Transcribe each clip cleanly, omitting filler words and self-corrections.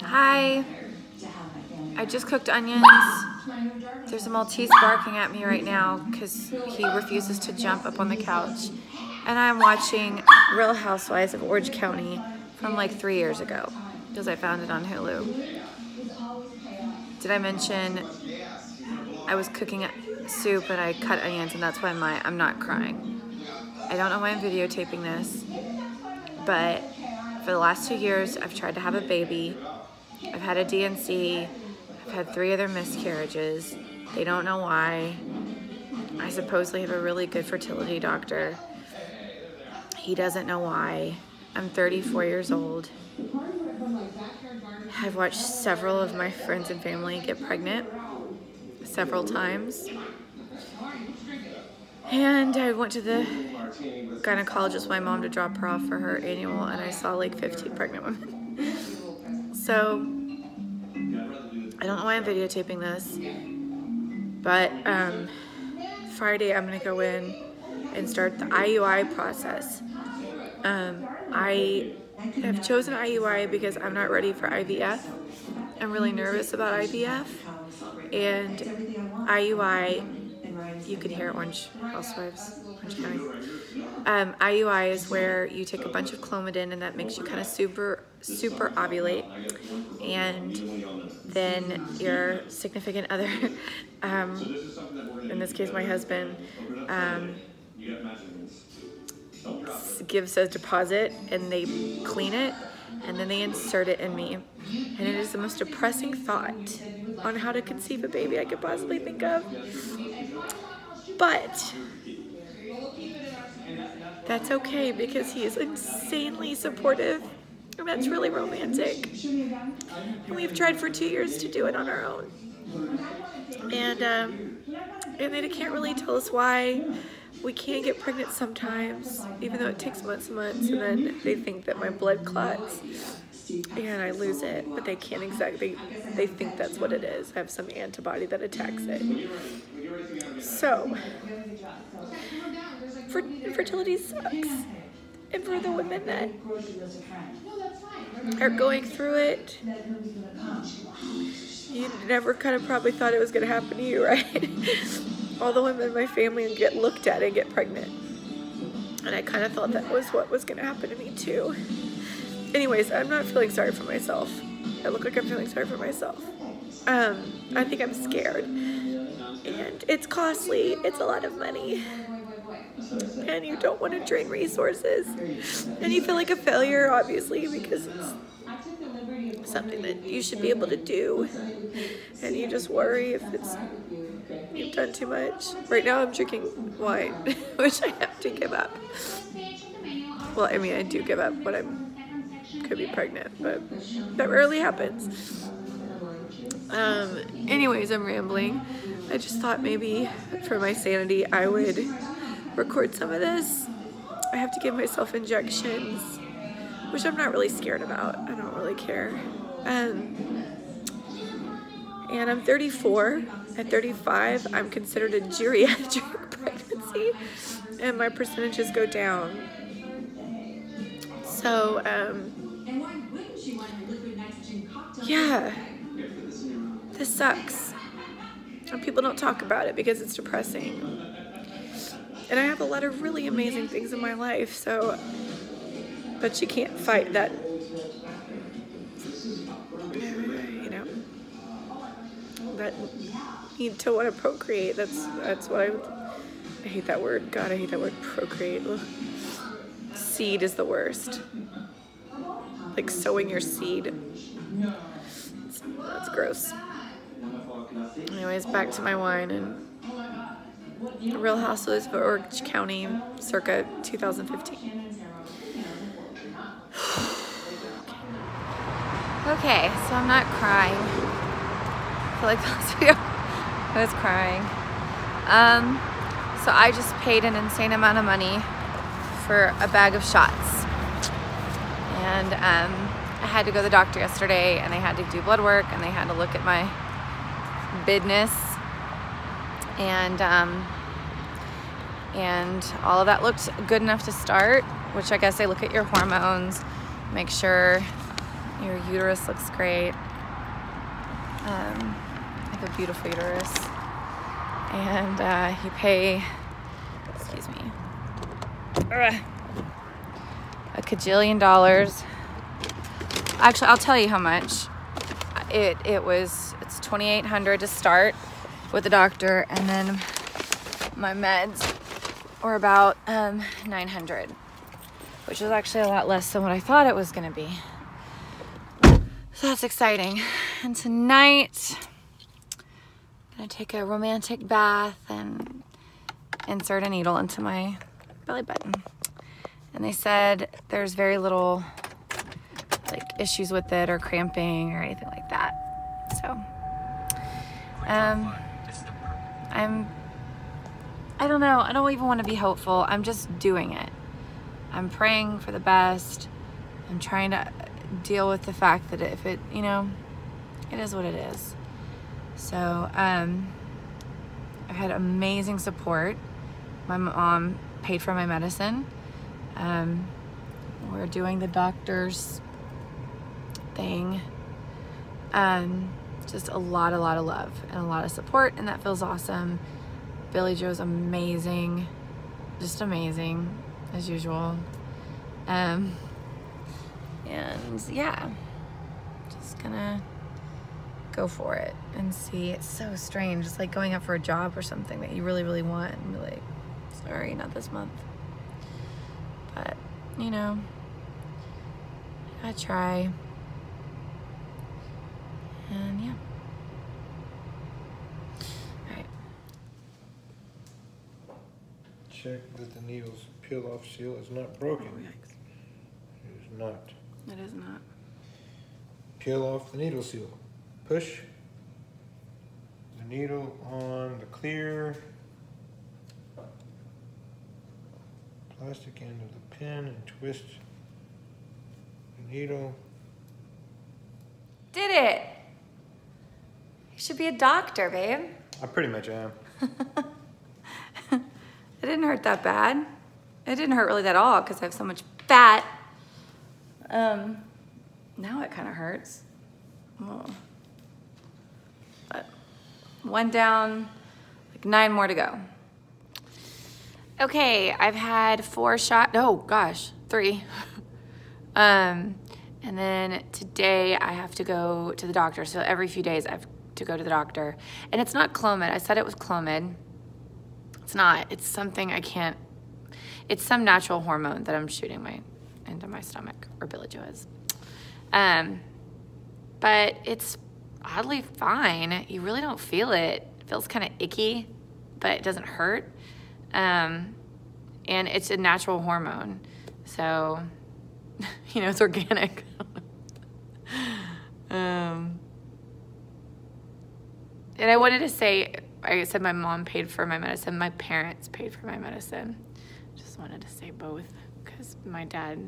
Hi. I just cooked onions. There's a Maltese barking at me right now because he refuses to jump up on the couch. And I'm watching Real Housewives of Orange County from like 3 years ago because I found it on Hulu. Did I mention I was cooking soup and I cut onions, and that's why I'm not crying. I don't know why I'm videotaping this, but for the last 2 years, I've tried to have a baby. I've had a DNC. I've had 3 other miscarriages. They don't know why. I supposedly have a really good fertility doctor. He doesn't know why. I'm 34 years old. I've watched several of my friends and family get pregnant several times. And I went to the gynecologist with my mom to drop her off for her annual, and I saw like 15 pregnant women. So I don't know why I'm videotaping this, but Friday I'm gonna go in and start the IUI process. I have chosen IUI because I'm not ready for IVF. I'm really nervous about IVF, and IUI, you can hear Orange Housewives, Orange County. IUI is where you take a bunch of Clomidin, and that makes you kind of super ovulate, and then your significant other, in this case my husband, gives a deposit, and they clean it, and then they insert it in me. And it is the most depressing thought on how to conceive a baby I could possibly think of. But that's okay because he is insanely supportive, and that's really romantic. And we've tried for 2 years to do it on our own. And they can't really tell us why. We can get pregnant sometimes, even though it takes months and months, and then they think that my blood clots and I lose it, but they can't exactly, they think that's what it is. I have some antibody that attacks it. So, fertility sucks. And for the women that are going through it, you never kind of probably thought it was going to happen to you, right? All the women in my family get looked at and get pregnant. And I kind of thought that was what was going to happen to me too. Anyways, I'm not feeling sorry for myself. I look like I'm feeling sorry for myself. I think I'm scared. And it's costly. It's a lot of money. And you don't want to drain resources. And you feel like a failure, obviously, because it's something that you should be able to do. And you just worry if you've done too much. Right now I'm drinking wine, which I have to give up. Well, I mean, I do give up when I could be pregnant, but that rarely happens. Anyways, I'm rambling. I just thought maybe for my sanity I would record some of this. I have to give myself injections, which I'm not really scared about. I don't really care. And I'm 34. At 35, I'm considered a geriatric pregnancy, and my percentages go down. So, yeah, this sucks. And people don't talk about it because it's depressing. And I have a lot of really amazing things in my life, so, but you can't fight that, you know, that need to want to procreate. That's what I hate that word. God, I hate that word, procreate. Ugh. Seed is the worst. Like sowing your seed. That's gross. Anyways, back to my wine and Real Housewives of Orange County, circa 2015. Okay, so I'm not crying. I feel like last video I was crying. So I just paid an insane amount of money for a bag of shots. And I had to go to the doctor yesterday, and they had to do blood work, and they had to look at my business, and all of that looked good enough to start, which I guess they look at your hormones, make sure Your uterus looks great. You have a beautiful uterus. And you pay, excuse me, $1 kajillion. Actually, I'll tell you how much. It's $2,800 to start with the doctor, and then my meds were about $900, which is actually a lot less than what I thought it was gonna be. So that's exciting. And tonight, I'm gonna take a romantic bath and insert a needle into my belly button. And they said there's very little like issues with it or cramping or anything like that. So, I don't know, I don't even want to be hopeful. I'm just doing it. I'm praying for the best. I'm trying to deal with the fact that if it, you know, it is what it is. So, I've had amazing support. My mom paid for my medicine. We're doing the doctor's thing. Just a lot of love and a lot of support, and that feels awesome. Billy Joe's amazing, just amazing as usual. And yeah, just gonna go for it and see. It's so strange. It's like going out for a job or something that you really want and be like, sorry, not this month. But, you know, I try. And yeah. Alright. Check that the needle's peel-off seal is not broken. Oh, yikes. It is not. It is not. Peel off the needle seal. Push the needle on the clear plastic end of the pin and twist the needle. Did it! You should be a doctor, babe. I pretty much am. It didn't hurt that bad. It didn't hurt really at all because I have so much fat. Now it kind of hurts. Oh. But 1 down, like 9 more to go. Okay, I've had 4 shots. Oh gosh, 3. And then today I have to go to the doctor. So every few days I have to go to the doctor. And it's not Clomid. I said it was Clomid. It's not. It's something I can't. It's some natural hormone that I'm shooting into my stomach, or Billy Joe is. But it's oddly fine. You really don't feel it. It feels kind of icky, but it doesn't hurt. And it's a natural hormone. So, you know, it's organic. And I wanted to say, I said my mom paid for my medicine. My parents paid for my medicine. Just wanted to say both because my dad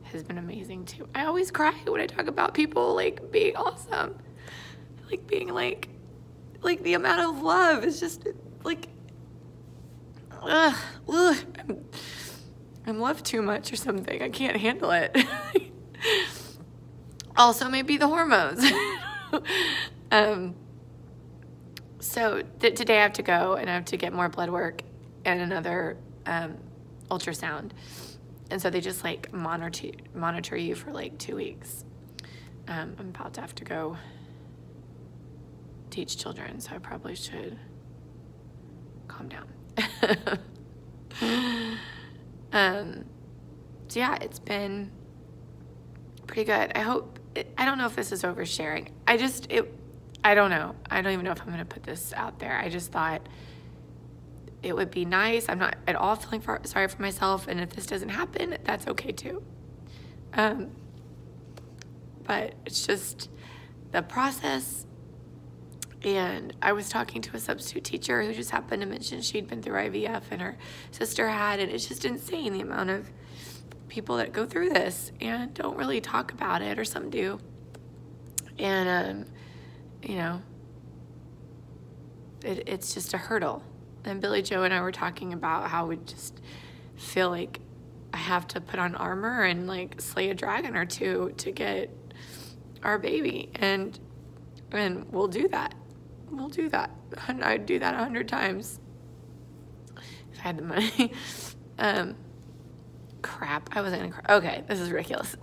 has been amazing too. I always cry when I talk about people like being awesome. Like being like the amount of love is just like, I'm loved too much or something. I can't handle it. Also maybe the hormones. So today I have to go and I have to get more blood work and another ultrasound. And so they just like monitor you for like 2 weeks. I'm about to have to go teach children, so I probably should calm down. So yeah, it's been pretty good. I don't know if this is oversharing. I don't know. I don't even know if I'm going to put this out there. I just thought it would be nice. I'm not at all feeling sorry for myself, and if this doesn't happen, that's okay too. But it's just the process. And I was talking to a substitute teacher who just happened to mention she'd been through IVF and her sister had, and it's just insane the amount of people that go through this and don't really talk about it, or some do. And, you know, it's just a hurdle. And Billy Joe and I were talking about how we just feel like I have to put on armor and like slay a dragon or two to get our baby, and we'll do that. We'll do that. I'd do that 100 times if I had the money. Crap, I wasn't gonna cry. Okay, this is ridiculous.